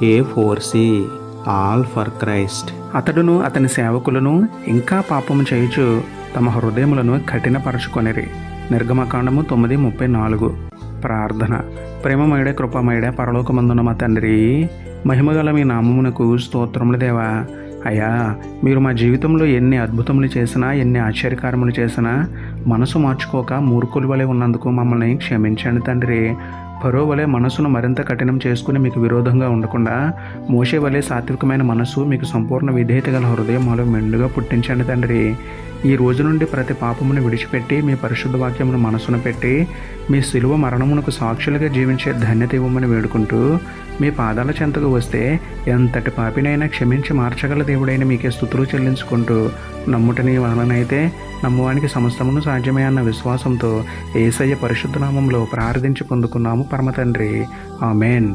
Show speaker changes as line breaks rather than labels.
A4C all for Christ.
అతడును అతని సేవకులను ఇంకా పాపము చేయుచు తమ హృదయములను కఠినపరచుకొనిరి. నిర్గమకాండము 9:34. ప్రార్థన. ప్రేమమయుడే కృపమయుడే పరలోకమందున్న మా తండ్రి, మహిమగల మీ నామమునకు స్తోత్రములు దేవా. అయ్యా, మీరు మా జీవితంలో ఎన్ని అద్భుతములు చేసినా, ఎన్ని ఆశ్చర్యకారములు చేసినా మనసు మార్చుకోక మూర్ఖుల వలె ఉన్నందుకు మమ్మల్ని క్షమించండి తండ్రి. ఫరో వలె మనసును మరింత కఠినం చేసుకుని మీకు విరోధంగా ఉండకుండా మోషే వలె సాత్వికమైన మనసు, మీకు సంపూర్ణ విధేయత గల హృదయం మాలో మెండుగా పుట్టించండి తండ్రి. ఈ రోజు నుండి ప్రతి పాపమును విడిచిపెట్టి మీ పరిశుద్ధ వాక్యమును మనసును పెట్టి మీ శిలువ మరణమునకు సాక్షులుగా జీవించే ధన్యత ఇవ్వమని వేడుకుంటూ, మీ పాదాల చెంతకు వస్తే ఎంతటి పాపినైనా క్షమించి మార్చగల దేవుడైన మీకే స్తుతులు చెల్లించుకుంటూ, నమ్ముటని వలనైతే నమ్మువానికి సమస్తమును సాధ్యమే అన్న విశ్వాసంతో యేసయ్య పరిశుద్ధ నామంలో ప్రార్థించి పొందుకున్నాము పరమ తండ్రి. ఆమెన్.